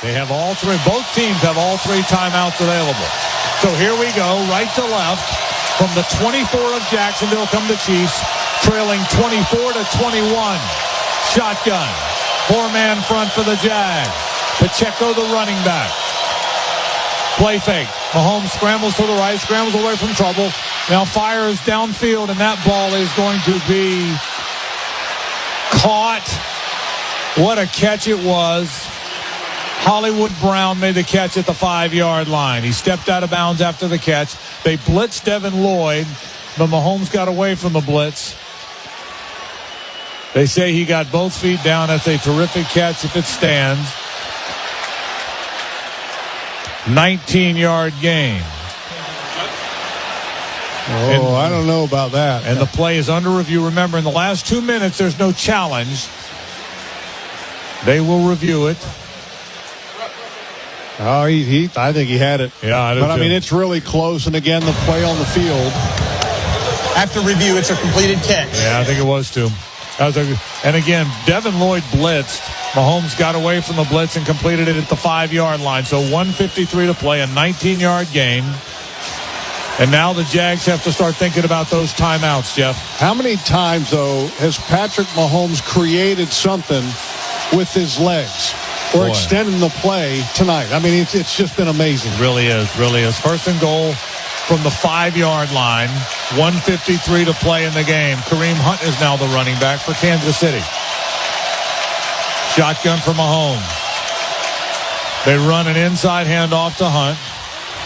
They have all three. Both teams have all three timeouts available. So here we go, right to left. From the 24 of Jacksonville come the Chiefs, trailing 24-21. Shotgun. Four-man front for the Jags. Pacheco, the running back. Play fake. Mahomes scrambles to the right, scrambles away from trouble. Now fires downfield, and that ball is going to be caught. What a catch it was. Hollywood Brown made the catch at the 5-yard line. He stepped out of bounds after the catch. They blitzed Devin Lloyd, but Mahomes got away from the blitz. They say he got both feet down. That's a terrific catch if it stands. 19-yard gain. I don't know about that. And the play is under review. Remember, in the last 2 minutes, there's no challenge. They will review it. Oh, I think he had it. Yeah, I do. But, I mean, it's really close. And, again, the play on the field. After review, it's a completed catch. Yeah, I think it was, too. And, again, Devin Lloyd blitzed. Mahomes got away from the blitz and completed it at the 5-yard line. So 1:53 to play, a 19-yard gain. And now the Jags have to start thinking about those timeouts, Jeff. How many times, though, has Patrick Mahomes created something with his legs or extending the play tonight? I mean, it's just been amazing. Really is. First and goal from the 5-yard line. 1:53 to play in the game. Kareem Hunt is now the running back for Kansas City. Shotgun for Mahomes. They run an inside handoff to Hunt.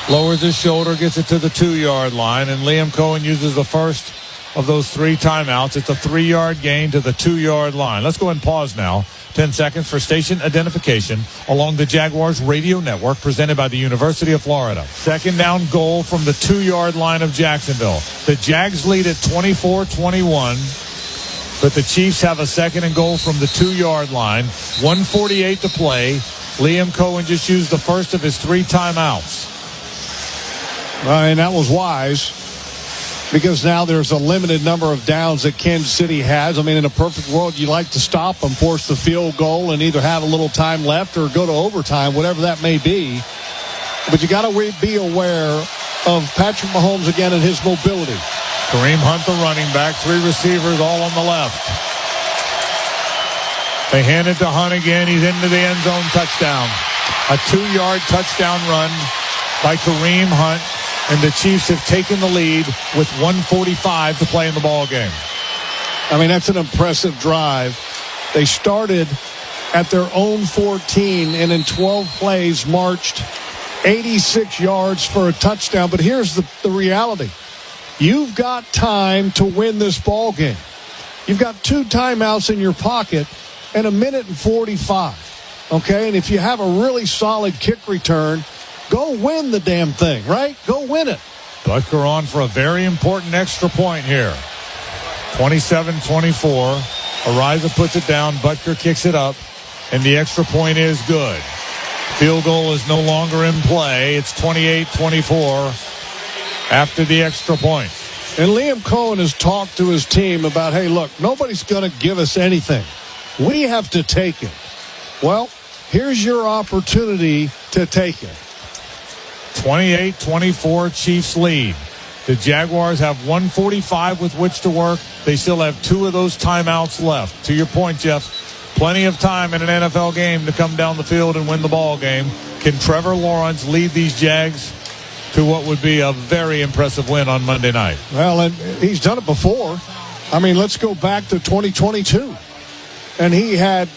Lowers his shoulder, gets it to the 2-yard line, and Liam Cohen uses the first of those 3 timeouts. It's a 3-yard gain to the 2-yard line. Let's go ahead and pause now. 10 seconds for station identification along the Jaguars radio network presented by the University of Florida. Second down goal from the 2-yard line of Jacksonville. The Jags lead at 24-21, but the Chiefs have a second and goal from the 2-yard line. 1:48 to play. Liam Cohen just used the first of his 3 timeouts. And that was wise because now there's a limited number of downs that Kansas City has. I mean, in a perfect world, you like to stop them, force the field goal, and either have a little time left or go to overtime, whatever that may be. But you got to be aware of Patrick Mahomes again and his mobility. Kareem Hunt, the running back, 3 receivers all on the left. They hand it to Hunt again. He's into the end zone, touchdown. A 2-yard touchdown run by Kareem Hunt. And the Chiefs have taken the lead with 1:45 to play in the ball game. I mean, that's an impressive drive. They started at their own 14 and in 12 plays marched 86 yards for a touchdown. But here's the reality. You've got time to win this ball game. You've got 2 timeouts in your pocket and 1:45. Okay, and if you have a really solid kick return, go win the damn thing, right? Go win it. Butker on for a very important extra point here. 27-24. Ariza puts it down. Butker kicks it up. And the extra point is good. Field goal is no longer in play. It's 28-24 after the extra point. And Liam Cohen has talked to his team about, hey, look, nobody's going to give us anything. We have to take it. Well, here's your opportunity to take it. 28-24 Chiefs lead. The Jaguars have 1:45 with which to work. They still have 2 of those timeouts left. To your point, Jeff, plenty of time in an NFL game to come down the field and win the ball game. Can Trevor Lawrence lead these Jags to what would be a very impressive win on Monday night? Well, and he's done it before. I mean, let's go back to 2022. And he had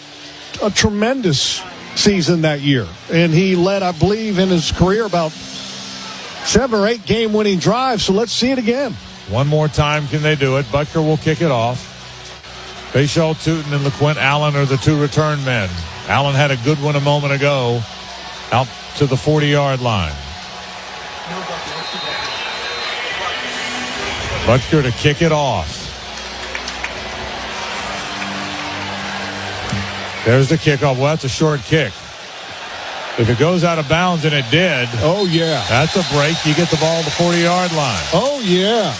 a tremendous season that year. And he led, I believe, in his career about 7 or 8 game-winning drives. So let's see it again. One more time, can they do it? Butker will kick it off. Bashaw Tootin and LaQuint Allen are the 2 return men. Allen had a good one a moment ago out to the 40-yard line. Butker to kick it off. There's the kickoff. Well, that's a short kick. If it goes out of bounds, and it did. Oh, yeah. That's a break. You get the ball at the 40-yard line. Oh, yeah.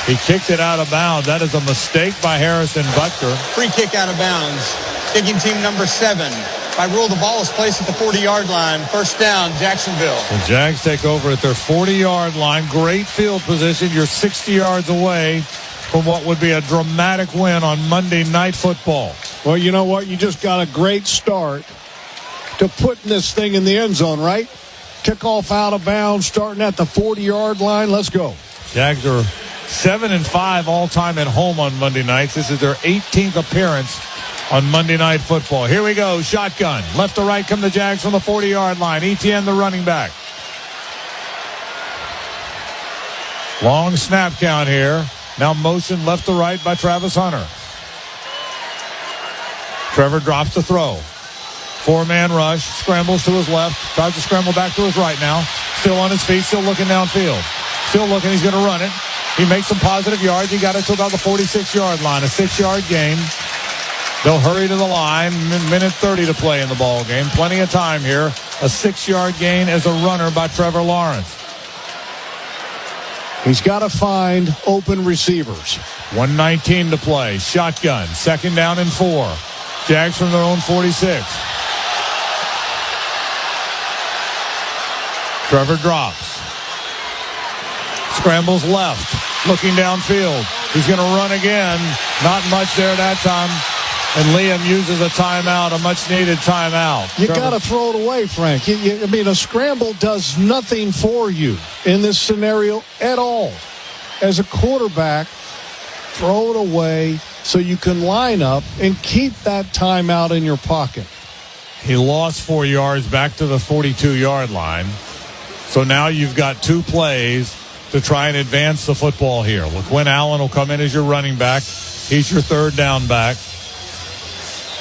He kicked it out of bounds. That is a mistake by Harrison Butker. Free kick out of bounds. Kicking team number 7. By rule, the ball is placed at the 40-yard line. First down, Jacksonville. The Jags take over at their 40-yard line. Great field position. You're 60 yards away from what would be a dramatic win on Monday Night Football. Well, you know what? You just got a great start to putting this thing in the end zone, right? Kickoff out of bounds, starting at the 40-yard line. Let's go. Jags are 7-5 all-time at home on Monday nights. This is their 18th appearance on Monday Night Football. Here we go. Shotgun. Left to right come the Jags from the 40-yard line. Etienne, the running back. Long snap count here. Now motion left to right by Travis Hunter. Trevor drops the throw. Four-man rush. Scrambles to his left. Tries to scramble back to his right now. Still on his feet. Still looking downfield. Still looking. He's going to run it. He makes some positive yards. He got it to about the 46-yard line. A 6-yard gain. They'll hurry to the line. Minute 30 to play in the ball game. Plenty of time here. A 6-yard gain as a runner by Trevor Lawrence. He's got to find open receivers. 1:19 to play. Shotgun. Second down and 4. Jags from their own 46. Trevor drops. Scrambles left. Looking downfield. He's going to run again. Not much there that time. And Liam uses a timeout, a much-needed timeout. You got to throw it away, Frank. I mean, a scramble does nothing for you in this scenario at all. As a quarterback, throw it away so you can line up and keep that timeout in your pocket. He lost 4 yards back to the 42-yard line. So now you've got 2 plays to try and advance the football here. LaQuinn Allen will come in as your running back. He's your third down back.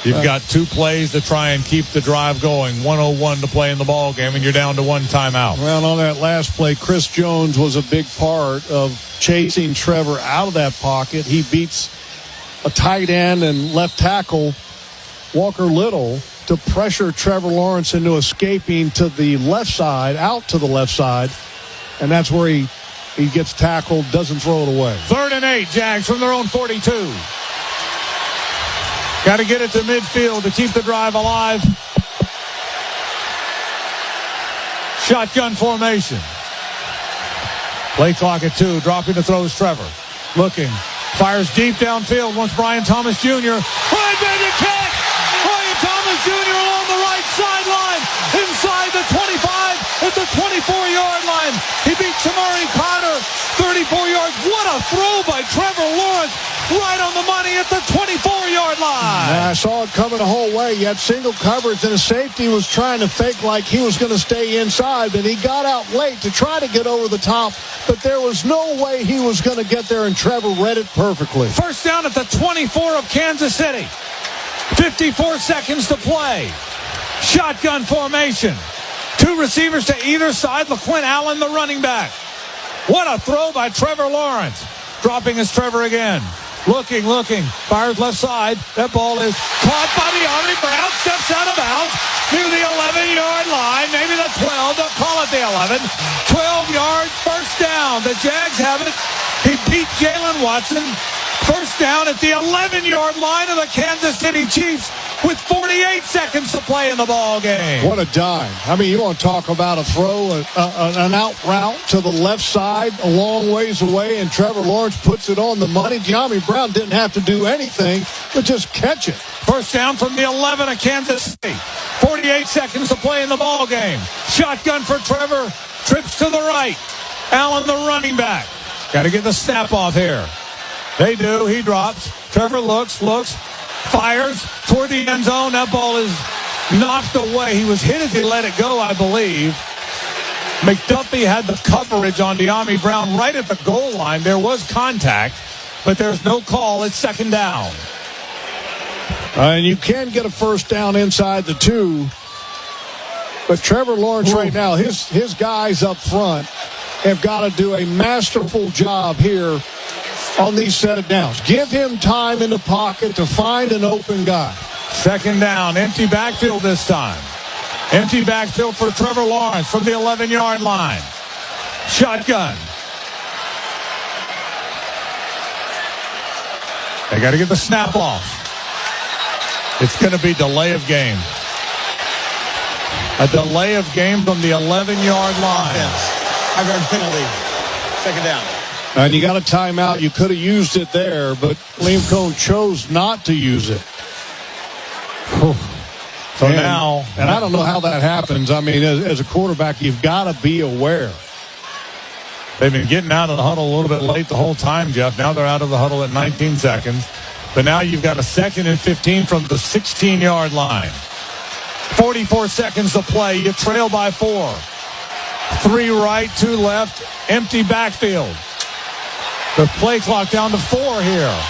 You've got 2 plays to try and keep the drive going. 1:01 to play in the ball game, and you're down to 1 timeout. Well, on that last play, Chris Jones was a big part of chasing Trevor out of that pocket. He beats a tight end and left tackle, Walker Little, to pressure Trevor Lawrence into escaping to the left side, out to the left side. And that's where he gets tackled, doesn't throw it away. 3rd and 8, Jags from their own 42. Got to get it to midfield to keep the drive alive. Shotgun formation. Play clock at 2. Dropping to throws Trevor. Looking. Fires deep downfield. Wants Brian Thomas Jr. Brian Baker catch! Brian Thomas Jr. along the right sideline. Inside the 25 at the 24-yard line. He beat Tamari Connor 34 yards. What a throw by Trevor Lawrence. Right on the money at the 24-yard line. I saw it coming the whole way. You had single coverage, and the safety was trying to fake like he was going to stay inside, but he got out late to try to get over the top, but there was no way he was going to get there, and Trevor read it perfectly. First down at the 24 of Kansas City. 54 seconds to play. Shotgun formation. 2 receivers to either side. LaQuinn Allen, the running back. What a throw by Trevor Lawrence. Dropping his Trevor again. Looking. Fires left side. That ball is caught by De'Ami Brown. Steps out of bounds near the 11-yard line. Maybe the 12. They'll call it the 11. 12 yards. First down. The Jags have it. He beat Jalen Watson. First down at the 11-yard line of the Kansas City Chiefs with 48 seconds to play in the ball game. What a dime. I mean, you want to talk about a throw, an out route to the left side a long ways away, and Trevor Lawrence puts it on the money. De'Ami Brown didn't have to do anything but just catch it. First down from the 11 of Kansas City. 48 seconds to play in the ball game. Shotgun for Trevor. Trips to the right. Allen, the running back. Got to get the snap off here. They do. He drops. Trevor looks, fires toward the end zone. That ball is knocked away. He was hit as he let it go, I believe. McDuffie had the coverage on De'Ami Brown right at the goal line. There was contact, but there's no call. It's second down. And you can get a first down inside the 2. But Trevor Lawrence right now, his guys up front have got to do a masterful job here on these set of downs. Give him time in the pocket to find an open guy. Second down, empty backfield this time. Empty backfield for Trevor Lawrence from the 11-yard line. Shotgun. They got to get the snap off. It's going to be delay of game. A delay of game from the 11-yard line. Offense. 5-yard penalty. Second down. And you got a timeout. You could have used it there, but Liam Cohn chose not to use it. So now, and I don't know how that happens. I mean, as a quarterback, you've got to be aware. They've been getting out of the huddle a little bit late the whole time, Jeff. Now they're out of the huddle at 19 seconds. But now you've got a 2nd and 15 from the 16-yard line. 44 seconds to play. You trail by 4. 3 right, 2 left. Empty backfield. The play clock down to 4 here.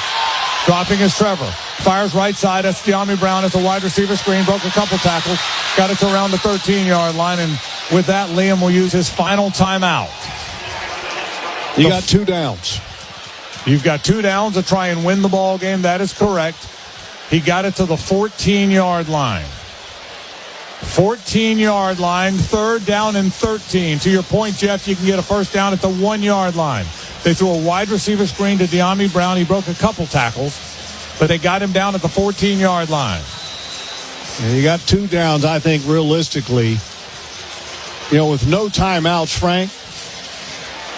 Dropping is Trevor. Fires right side. That's De'Ami Brown. It's a wide receiver screen. Broke a couple tackles. Got it to around the 13-yard line. And with that, Liam will use his final timeout. You got 2 downs. You've got 2 downs to try and win the ball game. That is correct. He got it to the 14-yard line. 14-yard line, 3rd down and 13. To your point, Jeff, you can get a first down at the 1-yard line. They threw a wide receiver screen to De'Ami Brown. He broke a couple tackles, but they got him down at the 14-yard line. And you got 2 downs, I think, realistically. You know, with no timeouts, Frank,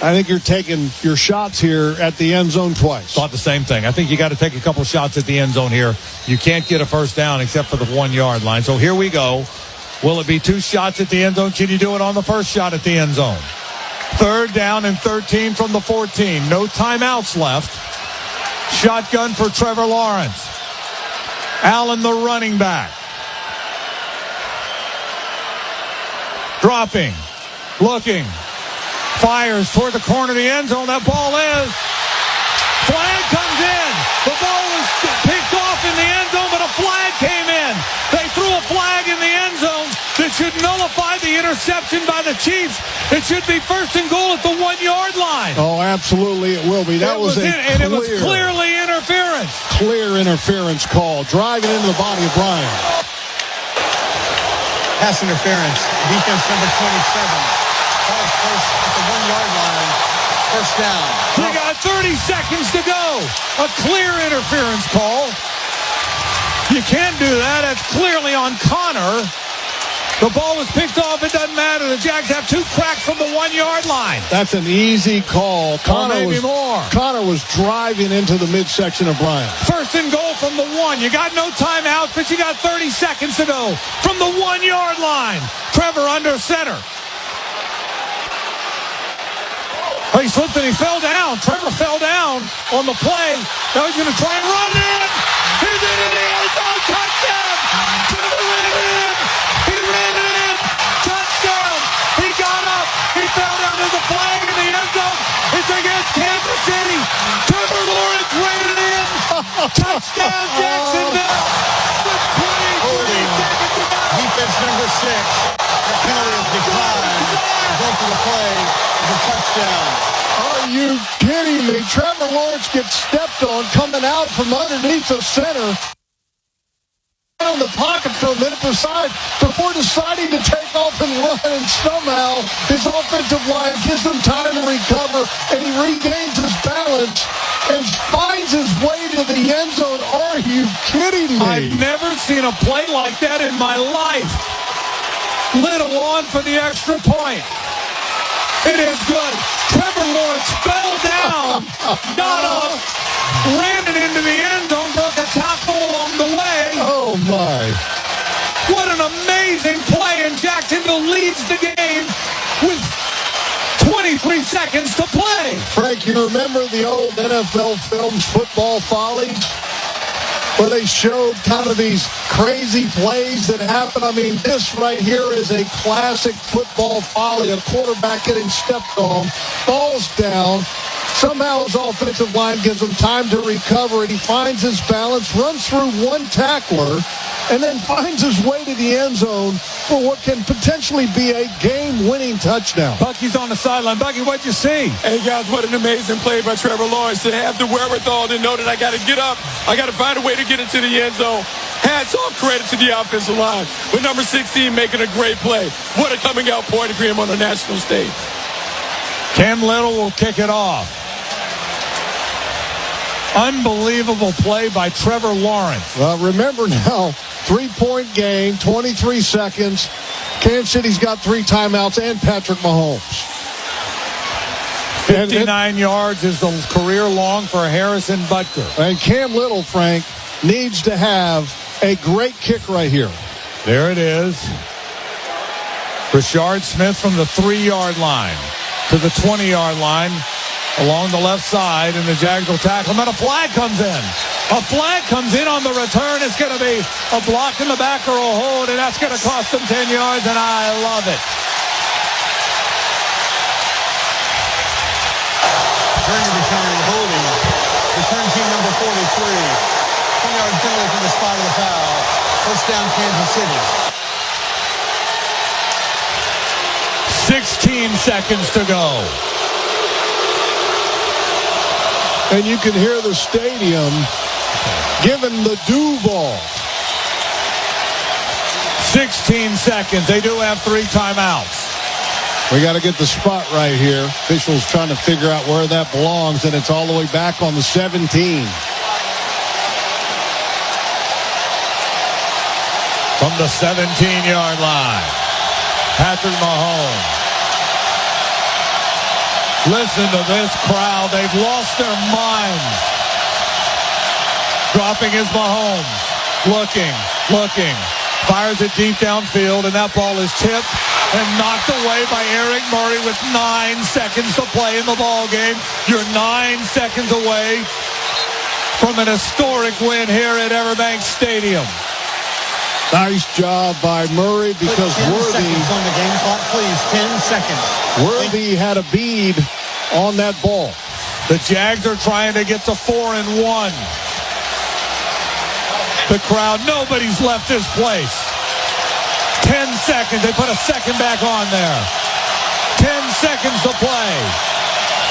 I think you're taking your shots here at the end zone twice. Thought the same thing. I think you got to take a couple shots at the end zone here. You can't get a first down except for the 1-yard line. So here we go. Will it be 2 shots at the end zone? Can you do it on the first shot at the end zone? 3rd down and 13 from the 14. No timeouts left. Shotgun for Trevor Lawrence. Allen, the running back. Dropping. Looking. Fires toward the corner of the end zone. That ball is. Flag comes in. The ball was picked off in the end zone, but a flag came in. They threw a flag in the end zone that should nullify the interception by the Chiefs. It should be 1st and goal at the 1-yard line. Oh, absolutely it will be. That was it was clearly interference. Clear interference call. Driving into the body of Bryant. Pass interference. Defense number 27. First at the 1-yard line. First down. We got 30 seconds to go. A clear interference call. You can't do that. That's clearly on Connor. The ball was picked off. It doesn't matter. The Jags have 2 cracks from the 1-yard line. That's an easy call. Connor was driving into the midsection of Bryant. 1st and goal from the 1. You got no timeout, but you got 30 seconds to go from the 1-yard line. Trevor under center. Oh, he slipped and he fell down. Trevor fell down on the play. Now he's going to try and run in. He's in the end zone. Touchdown. Trevor ran it in. He ran it in. Touchdown. He got up. He fell down. There's a flag in the end zone. It's against Kansas City. Trevor Lawrence ran it in. Touchdown, Jacksonville. With 23 seconds to go. Defense number 6. The penalty is declined. Break of the play. The touchdown. Are you kidding me? Trevor Lawrence gets stepped on coming out from underneath the center. In the pocket for a minute before deciding to take off and run, and somehow his offensive line gives him time to recover, and he regains his balance and finds his way to the end zone. Are you kidding me? I've never seen a play like that in my life. Little on for the extra point. It is good. Trevor Lawrence fell down, got up, ran it into the end zone, broke a tackle along the way. Oh, my. What an amazing play, and Jacksonville leads the game with 23 seconds to play. Frank, you remember the old NFL films, Football Follies, where they showed kind of these crazy plays that happen? I mean, this right here is a classic football folly. A quarterback getting stepped on, falls down. Somehow his offensive line gives him time to recover, and he finds his balance, runs through one tackler, and then finds his way to the end zone for what can potentially be a game-winning touchdown. Bucky's on the sideline. Bucky, what'd you see? Hey, guys, what an amazing play by Trevor Lawrence to have the wherewithal to know that I got to get up. I got to find a way to get into the end zone. Hats off, credit to the offensive line. With number 16 making a great play. What a coming-out party for him on the national stage. Ken Little will kick it off. Unbelievable play by Trevor Lawrence. Well, remember now, 3-point game, 23 seconds. Kansas City's got 3 timeouts and Patrick Mahomes. 59 yards is the career long for Harrison Butker. And Cam Little, Frank, needs to have a great kick right here. There it is. Rashard Smith from the 3-yard line to the 20-yard line along the left side, and the Jags will tackle him, and a flag comes in. A flag comes in on the return. It's going to be a block in the back or a hold, and that's going to cost them 10 yards, and I love it. During the return, holding. Return team number 43. 10-yard penalty from the spot of the foul. First down, Kansas City. 16 seconds to go. And you can hear the stadium giving the Duval. 16 seconds. They do have 3 timeouts. We got to get the spot right here. Officials trying to figure out where that belongs, and it's all the way back on the 17. From the 17-yard line, Patrick Mahomes. Listen to this crowd. They've lost their minds. Dropping his Mahomes. Looking. Fires it deep downfield, and that ball is tipped and knocked away by Eric Murray with 9 seconds to play in the ball game. You're 9 seconds away from an historic win here at Everbank Stadium. Nice job by Murray because Put 10 Worthy seconds on the game clock, please. 10 seconds. Worthy had a bead on that ball. The Jags are trying to get to 4-1. The crowd, nobody's left this place. 10 seconds. They put a second back on there. 10 seconds to play.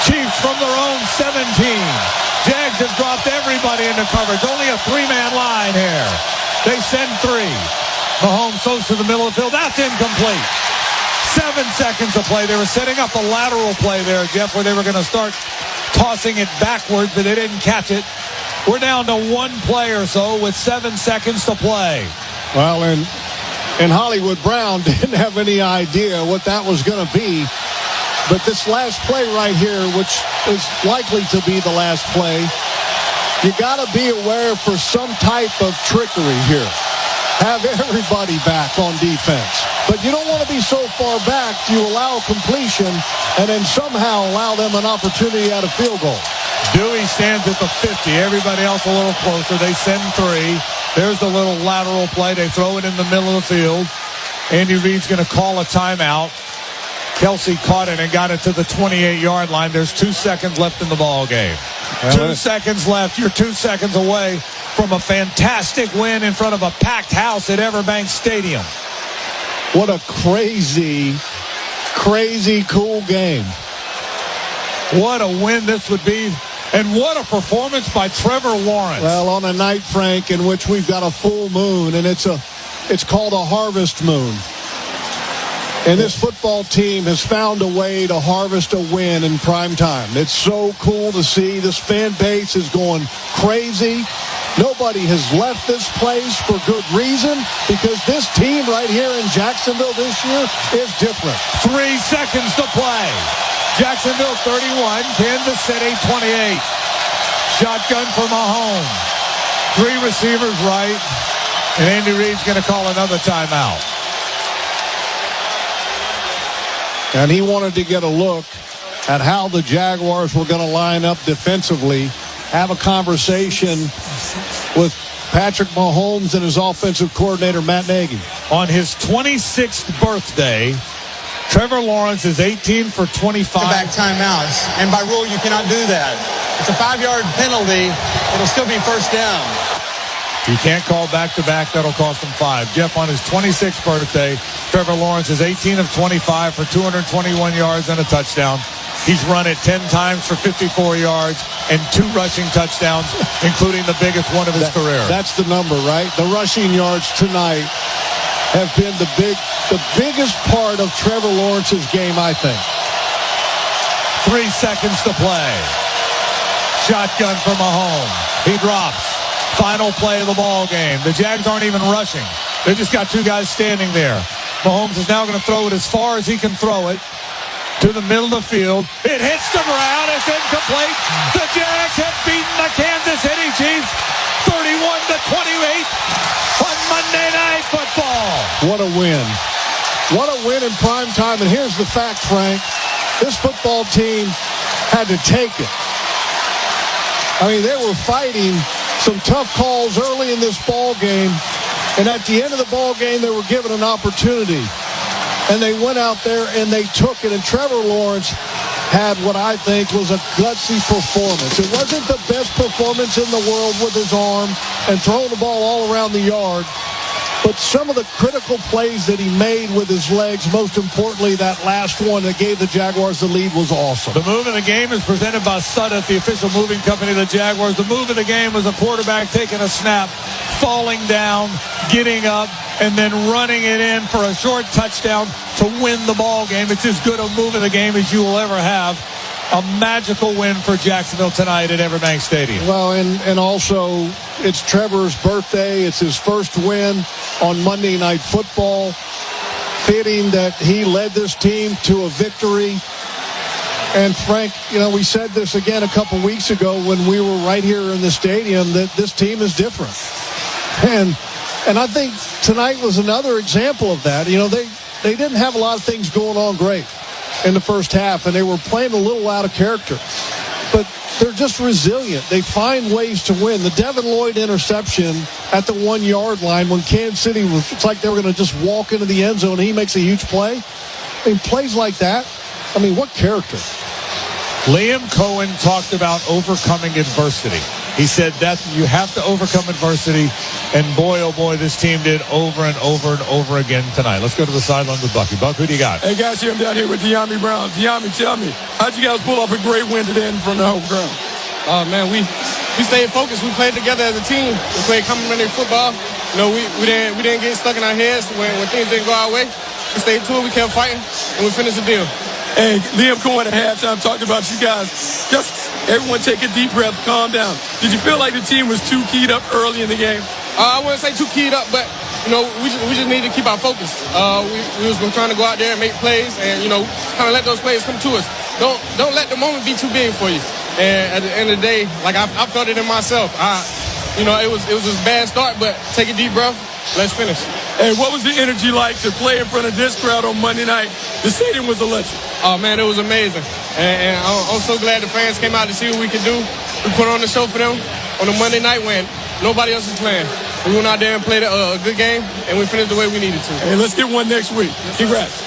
Chiefs from their own 17. Jags have dropped everybody into coverage. Only a 3-man line here. They send 3. Mahomes throws to the middle of the field. That's incomplete. 7 seconds to play. They were setting up a lateral play there, Jeff, where they were going to start tossing it backwards, but they didn't catch it. We're down to 1 play or so with 7 seconds to play. Well, and Hollywood Brown didn't have any idea what that was going to be. But this last play right here, which is likely to be the last play, you got to be aware for some type of trickery here. Have everybody back on defense. But you don't want to be so far back you allow completion and then somehow allow them an opportunity at a field goal. Dewey stands at the 50. Everybody else a little closer. They send 3. There's the little lateral play. They throw it in the middle of the field. Andy Reid's going to call a timeout. Kelsey caught it and got it to the 28-yard line. There's 2 seconds left in the ball game. 2 seconds left. You're 2 seconds away from a fantastic win in front of a packed house at Everbank Stadium. What a crazy cool game. What a win this would be. And what a performance by Trevor Lawrence. Well, on a night, Frank, in which we've got a full moon, and it's called a harvest moon. And this football team has found a way to harvest a win in prime time. It's so cool to see. This fan base is going crazy. Nobody has left this place for good reason because this team right here in Jacksonville this year is different. 3 seconds to play. Jacksonville 31, Kansas City 28. Shotgun for Mahomes. 3 receivers right. And Andy Reid's going to call another timeout. And he wanted to get a look at how the Jaguars were going to line up defensively, have a conversation with Patrick Mahomes and his offensive coordinator, Matt Nagy. On his 26th birthday, Trevor Lawrence is 18 for 25. Back timeouts. And by rule, you cannot do that. It's a 5-yard penalty. It'll still be first down. You can't call back-to-back. That'll cost him 5. Jeff, on his 26th birthday, Trevor Lawrence is 18 of 25 for 221 yards and a touchdown. He's run it 10 times for 54 yards and 2 rushing touchdowns, including the biggest one of his career. That's the number, right? The rushing yards tonight have been the biggest part of Trevor Lawrence's game, I think. 3 seconds to play. Shotgun for Mahomes. He drops. Final play of the ball game. The Jags aren't even rushing. They just got 2 guys standing there. Mahomes is now going to throw it as far as he can throw it to the middle of the field. It hits the ground. It's incomplete. The Jags have beaten the Kansas City Chiefs 31-28 on Monday Night Football. What a win. What a win in prime time. And here's the fact, Frank. This football team had to take it. I mean, they were fighting some tough calls early in this ball game. And at the end of the ball game, they were given an opportunity. And they went out there and they took it. And Trevor Lawrence had what I think was a gutsy performance. It wasn't the best performance in the world with his arm and throwing the ball all around the yard. But some of the critical plays that he made with his legs, most importantly, that last one that gave the Jaguars the lead, was awesome. The move of the game is presented by Suddet, the official moving company of the Jaguars. The move of the game was a quarterback taking a snap, falling down, getting up, and then running it in for a short touchdown to win the ball game. It's as good a move of the game as you will ever have. A magical win for Jacksonville tonight at Everbank Stadium. Well, and also it's Trevor's birthday. It's his first win on Monday Night Football. Fitting that he led this team to a victory. And Frank, you know, we said this again a couple weeks ago when we were right here in the stadium that this team is different. And I think tonight was another example of that. You know, they didn't have a lot of things going on great in the first half, and they were playing a little out of character. But they're just resilient. They find ways to win. The Devin Lloyd interception at the 1 yard line when Kansas City was, it's like they were going to just walk into the end zone and he makes a huge play. I mean, plays like that, I mean, what character? Liam Cohen talked about overcoming adversity. He said that you have to overcome adversity, and boy, oh boy, this team did over and over and over again tonight. Let's go to the sideline with Bucky. Buck, who do you got? Hey, guys, here I'm down here with De'Ami Brown. De'Ami, tell me, how'd you guys pull off a great win today in front of the home ground? Oh, man, we stayed focused. We played together as a team. We played complementary football. You know, we didn't get stuck in our heads when things didn't go our way. We stayed to it. We kept fighting, and we finished the deal. Hey, Liam Cohen at halftime talked about you guys. Just everyone take a deep breath, calm down. Did you feel like the team was too keyed up early in the game? I wouldn't say too keyed up, but, you know, we just need to keep our focus. We was trying to go out there and make plays and, you know, kind of let those plays come to us. Don't let the moment be too big for you. And at the end of the day, like I felt it in myself. You know, it was a bad start, but take a deep breath. Let's finish. Hey, what was the energy like to play in front of this crowd on Monday night? The stadium was electric. Oh, man, it was amazing. And I'm so glad the fans came out to see what we could do. We put on the show for them on a Monday night when nobody else is playing. We went out there and played a good game, and we finished the way we needed to. Hey, let's get one next week. Congrats.